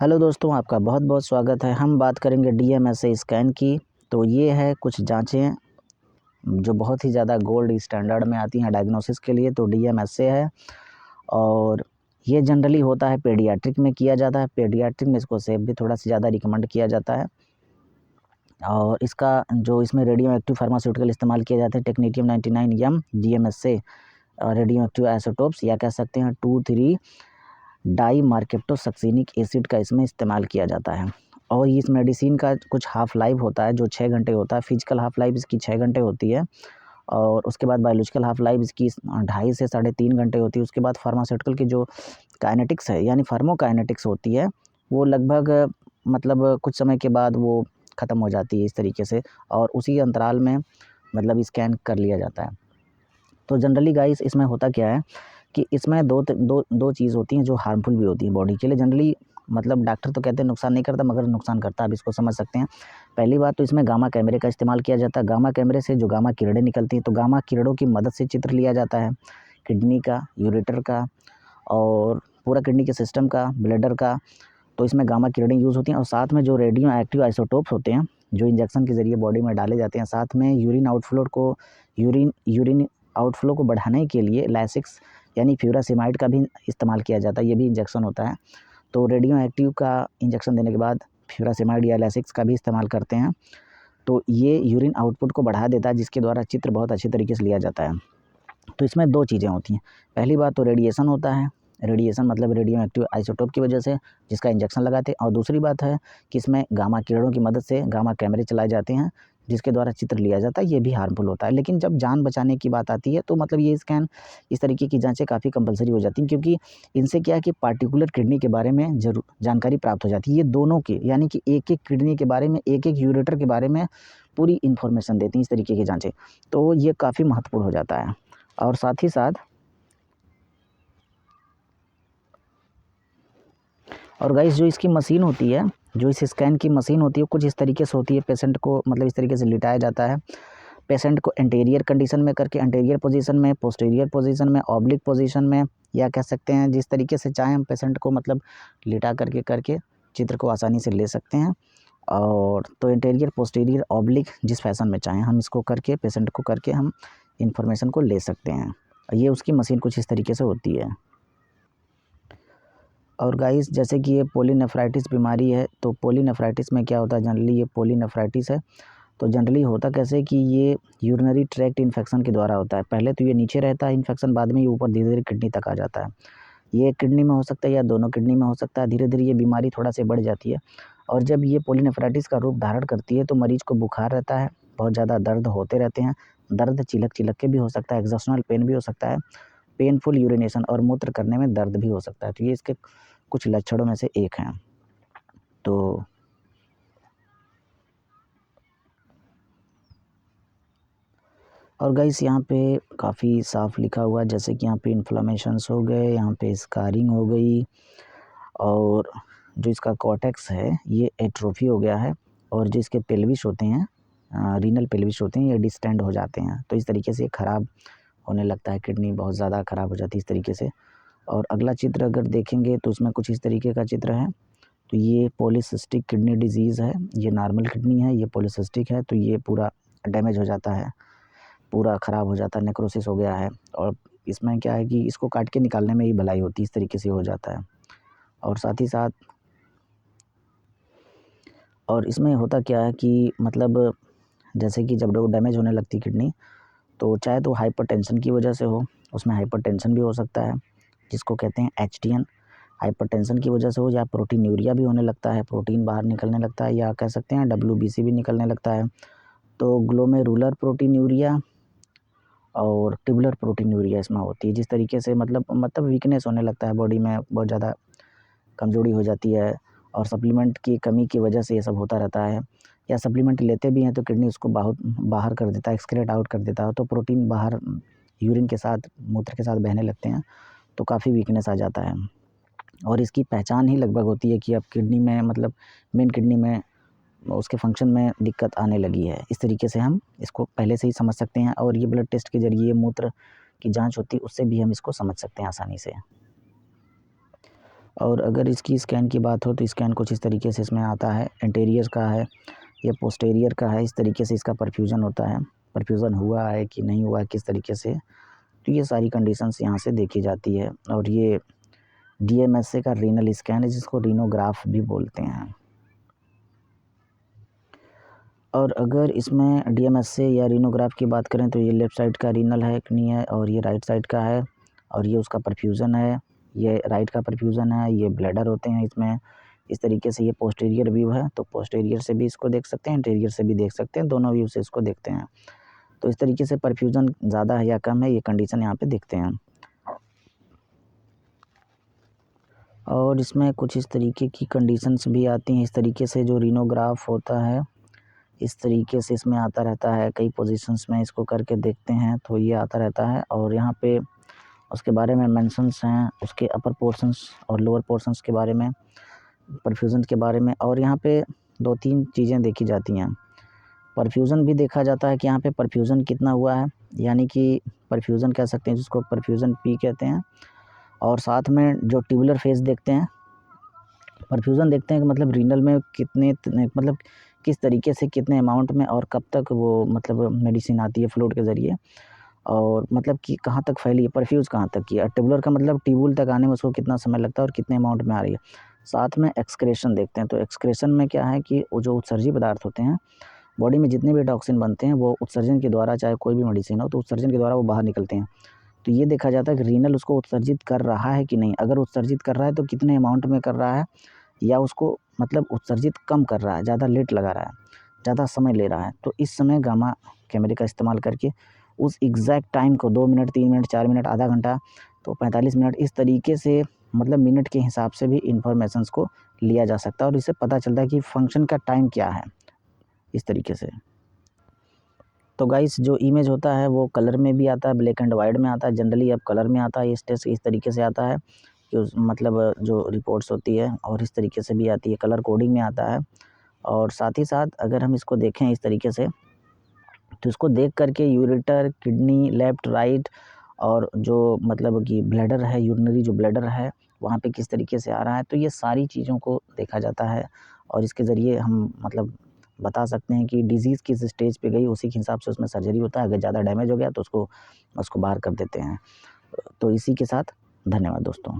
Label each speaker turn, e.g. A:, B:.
A: Hello दोस्तों, आपका बहुत बहुत स्वागत है। हम बात करेंगे डीएमएसए स्कैन की। तो ये है कुछ जांचें जो बहुत ही ज़्यादा गोल्ड स्टैंडर्ड में आती हैं डायग्नोसिस के लिए। तो डीएमएसए है और ये जनरली होता है पेडियाट्रिक में किया जाता है। पेडियाट्रिक में इसको सेफ भी थोड़ा सा ज़्यादा रिकमेंड किया जाता है। और इसका जो इसमें रेडियो एक्टिव फार्मास्यूटिकल इस्तेमाल किए जाते हैं टेक्नीटियम 99M डीएमएसए रेडियो एक्टिव आइसोटोप्स या कह सकते हैं 2,3 डाई मार्केप्टोसक्सिनिक एसिड का इसमें इस्तेमाल किया जाता है। और इस मेडिसिन का कुछ हाफ़ लाइफ होता है जो 6 घंटे होता है। फिजिकल हाफ़ लाइफ इसकी 6 घंटे होती है और उसके बाद बायोलॉजिकल हाफ़ लाइफ इसकी 2.5 से 3.5 घंटे होती है। उसके बाद फार्मास्यूटिकल की जो काइनेटिक्स है यानी फार्माकोकाइनेटिक्स होती है वो लगभग मतलब कुछ समय के बाद वो ख़त्म हो जाती है इस तरीके से, और उसी अंतराल में मतलब स्कैन कर लिया जाता है। तो जनरली गाइस इसमें होता क्या है कि इसमें दो चीज़ होती हैं जो हार्मफुल भी होती हैं बॉडी के लिए। जनरली मतलब डॉक्टर तो कहते हैं नुकसान नहीं करता, मगर नुकसान करता है। आप इसको समझ सकते हैं। पहली बात तो इसमें गामा कैमरे का इस्तेमाल किया जाता है। गामा कैमरे से जो गामा किरणें निकलती हैं, तो गामा किरणों की मदद से चित्र लिया जाता है किडनी का, यूरेटर का और पूरा किडनी के सिस्टम का, ब्लैडर का। तो इसमें गामा किरणें यूज़ होती हैं और साथ में जो रेडियो एक्टिव आइसोटोप्स होते हैं जो इंजेक्शन के ज़रिए बॉडी में डाले जाते हैं, साथ में यूरिन आउटफ्लो को बढ़ाने के लिए लाइसिक्स यानी फ्यूरासेमाइड का भी इस्तेमाल किया जाता है। ये भी इंजेक्शन होता है। तो रेडियो एक्टिव का इंजेक्शन देने के बाद फ्यूरासेमाइड या लाइसिक्स का भी इस्तेमाल करते हैं। तो ये यूरिन आउटपुट को बढ़ा देता है जिसके द्वारा चित्र बहुत अच्छी तरीके से लिया जाता है। तो इसमें 2 चीज़ें होती हैं। पहली बात तो रेडिएशन होता है। रेडिएशन मतलब रेडियो एक्टिव आइसोटोप की वजह से जिसका इंजेक्शन लगाते हैं, और दूसरी बात है कि इसमें गामा किरणों की मदद से गामा कैमरे चलाए जाते हैं जिसके द्वारा चित्र लिया जाता है। ये भी हार्मफुल होता है। लेकिन जब जान बचाने की बात आती है तो मतलब ये स्कैन इस तरीके की जाँचें काफ़ी कंपल्सरी हो जाती हैं, क्योंकि इनसे क्या है कि पार्टिकुलर किडनी के बारे में जानकारी प्राप्त हो जाती है। ये दोनों की यानी कि एक-एक किडनी के बारे में, एक-एक यूरेटर के बारे में पूरी इन्फॉर्मेशन देती हैं इस तरीके की जाँचें। तो ये काफ़ी महत्वपूर्ण हो जाता है। और साथ ही साथ और गाइस जो इसकी मशीन होती है, जो इस स्कैन की मशीन होती है, कुछ इस तरीके से होती है। पेशेंट को मतलब इस तरीके से लिटाया जाता है। पेशेंट को एंटीरियर कंडीशन में करके एंटीरियर पोजीशन में, पोस्टीरियर पोजीशन में, ऑब्लिक पोजीशन में, या कह सकते हैं जिस तरीके से चाहें हम पेशेंट को मतलब लिटा करके चित्र को आसानी से ले सकते हैं। और तो एंटीरियर, पोस्टीरियर, ऑब्लिक जिस फैशन में चाहें हम इसको करके पेशेंट को करके हम इन्फॉर्मेशन को ले सकते हैं। ये उसकी मशीन कुछ इस तरीके से होती है। और गाइस जैसे कि ये पॉलीनेफ्राइटिस बीमारी है, तो पॉलीनेफ्राइटिस में क्या होता है, जनरली ये पॉलीनेफ्राइटिस है तो जनरली होता कैसे कि ये यूरिनरी ट्रैक्ट इन्फेक्शन के द्वारा होता है। पहले तो ये नीचे रहता है इन्फेक्शन, बाद में ये ऊपर धीरे धीरे किडनी तक आ जाता है। ये एक किडनी में हो सकता है या दोनों किडनी में हो सकता है। धीरे धीरे ये बीमारी थोड़ा सा बढ़ जाती है और जब ये पॉलीनेफ्राइटिस का रूप धारण करती है तो मरीज को बुखार रहता है, बहुत ज़्यादा दर्द होते रहते हैं। दर्द चिलक चिलक के भी हो सकता है, एक्सॉशनल पेन भी हो सकता है, पेनफुल यूरिनेशन और मूत्र करने में दर्द भी हो सकता है। तो ये इसके कुछ लक्षणों में से एक हैं। तो और गाइस यहाँ पे काफ़ी साफ लिखा हुआ है, जैसे कि यहाँ पे इन्फ्लेमेशंस हो गए, यहाँ पे स्कारिंग हो गई, और जो इसका कॉर्टेक्स है ये एट्रोफी हो गया है, और जो इसके पेल्विस होते हैं, रीनल पेल्विस होते हैं, ये डिस्टेंड हो जाते हैं। तो इस तरीके से ख़राब होने लगता है, किडनी बहुत ज़्यादा ख़राब हो जाती है इस तरीके से। और अगला चित्र अगर देखेंगे तो उसमें कुछ इस तरीके का चित्र है। तो ये पॉलीसिस्टिक किडनी डिजीज़ है। ये नॉर्मल किडनी है, ये पॉलीसिस्टिक है। तो ये पूरा डैमेज हो जाता है, पूरा ख़राब हो जाता है, नेक्रोसिस हो गया है। और इसमें क्या है कि इसको काट के निकालने में ही भलाई होती है, इस तरीके से हो जाता है। और साथ ही साथ और इसमें होता क्या है कि मतलब जैसे कि जब वो डैमेज होने लगती है किडनी, तो चाहे तो हाइपरटेंशन की वजह से हो, उसमें हाइपरटेंशन भी हो सकता है जिसको कहते हैं एचटीएन। हाइपरटेंशन की वजह से हो, या प्रोटीनूरिया भी होने लगता है, प्रोटीन बाहर निकलने लगता है, या कह सकते हैं डब्ल्यूबीसी भी निकलने लगता है। तो ग्लोमेरुलर प्रोटीनूरिया और ट्यूबुलर प्रोटीनूरिया इसमें होती है। जिस तरीके से मतलब वीकनेस होने लगता है बॉडी में, बहुत ज़्यादा कमज़ोरी हो जाती है, और सप्लीमेंट की कमी की वजह से ये सब होता रहता है। या सप्लीमेंट लेते भी हैं तो किडनी उसको बाहर कर देता है, एक्सक्रीट आउट कर देता है, तो प्रोटीन बाहर यूरिन के साथ, मूत्र के साथ बहने लगते हैं, तो काफ़ी वीकनेस आ जाता है। और इसकी पहचान ही लगभग होती है कि अब किडनी में मतलब मेन किडनी में उसके फंक्शन में दिक्कत आने लगी है। इस तरीके से हम इसको पहले से ही समझ सकते हैं, और ये ब्लड टेस्ट के ज़रिए मूत्र की जाँच होती है, उससे भी हम इसको समझ सकते हैं आसानी से। और अगर इसकी स्कैन की बात हो तो स्कैन कुछ इस तरीके से इसमें आता है, एंटीरियर का है, ये पोस्टीरियर का है। इस तरीके से इसका परफ्यूज़न होता है, परफ्यूज़न हुआ है कि नहीं हुआ है, किस तरीके से, तो ये सारी कंडीशंस यहाँ से देखी जाती है। और ये DMSA का रीनल स्कैन है, जिसको रीनोग्राफ भी बोलते हैं। और अगर इसमें DMSA या रीनोग्राफ की बात करें तो ये लेफ़्ट साइड का रीनल है, किडनी है, और ये राइट साइड का है, और ये उसका परफ्यूज़न है, ये राइट का परफ्यूज़न है, ये ब्लैडर होते हैं इसमें। इस तरीके से ये पोस्टीरियर व्यू है, तो पोस्टीरियर से भी इसको देख सकते हैं, एंटीरियर से भी देख सकते हैं, दोनों व्यू से इसको देखते हैं। तो इस तरीके से परफ्यूज़न ज़्यादा है या कम है, ये कंडीशन यहाँ पे देखते हैं। और इसमें कुछ इस तरीके की कंडीशंस भी आती हैं। इस तरीके से जो रीनोग्राफ होता है, इस तरीके से इसमें आता रहता है, कई पोजीशंस में इसको करके देखते हैं तो ये आता रहता है। और यहाँ पे उसके बारे में मेंशंस हैं, उसके अपर पोर्शंस और लोअर पोर्शंस के बारे में, परफ्यूज़न के बारे में। और यहाँ पे 2-3 चीज़ें देखी जाती हैं। परफ्यूज़न भी देखा जाता है कि यहाँ पे परफ्यूज़न कितना हुआ है, यानी कि परफ्यूज़न कह सकते हैं जिसको परफ्यूज़न P कहते हैं। और साथ में जो ट्यूबुलर फेज़ देखते हैं, परफ्यूज़न देखते हैं कि मतलब रीनल में कितने मतलब किस तरीके से, कितने अमाउंट में और कब तक वो मतलब मेडिसिन आती है फ्लूइड के ज़रिए, और मतलब कि कहाँ तक फैली है, परफ्यूज़ कहाँ तक की है। ट्यूबुलर का मतलब ट्यूबुल तक आने में उसको कितना समय लगता है और कितने अमाउंट में आ रही है। साथ में एक्सक्रेशन देखते हैं, तो एक्सक्रेशन में क्या है कि वो जो उत्सर्जी पदार्थ होते हैं, बॉडी में जितने भी टॉक्सिन बनते हैं वो उत्सर्जन के द्वारा, चाहे कोई भी मेडिसिन हो, तो उत्सर्जन के द्वारा वो बाहर निकलते हैं। तो ये देखा जाता है कि रीनल उसको उत्सर्जित कर रहा है कि नहीं। अगर उत्सर्जित कर रहा है तो कितने अमाउंट में कर रहा है, या उसको मतलब उत्सर्जित कम कर रहा है, ज़्यादा लेट लगा रहा है, ज़्यादा समय ले रहा है। तो इस समय गामा कैमरे का इस्तेमाल करके उस एग्जैक्ट टाइम को 2 मिनट, 3 मिनट, 4 मिनट, आधा घंटा, तो 45 मिनट, इस तरीके से मतलब मिनट के हिसाब से भी इन्फॉर्मेशंस को लिया जा सकता है, और इससे पता चलता है कि फंक्शन का टाइम क्या है, इस तरीके से। तो गाइस जो इमेज होता है वो कलर में भी आता है, ब्लैक एंड वाइट में आता है। जनरली अब कलर में आता है, इस टेस्ट इस तरीके से आता है कि उस मतलब जो रिपोर्ट्स होती है, और इस तरीके से भी आती है, कलर कोडिंग में आता है। और साथ ही साथ अगर हम इसको देखें इस तरीके से, तो इसको देख करके यूरेटर, किडनी, लेफ़्ट, राइट, और जो मतलब कि ब्लैडर है, यूरिनरी जो ब्लैडर है, वहाँ पे किस तरीके से आ रहा है, तो ये सारी चीज़ों को देखा जाता है। और इसके ज़रिए हम मतलब बता सकते हैं कि डिज़ीज़ किस स्टेज पे गई, उसी के हिसाब से उसमें सर्जरी होता है। अगर ज़्यादा डैमेज हो गया तो उसको बाहर कर देते हैं। तो इसी के साथ धन्यवाद दोस्तों।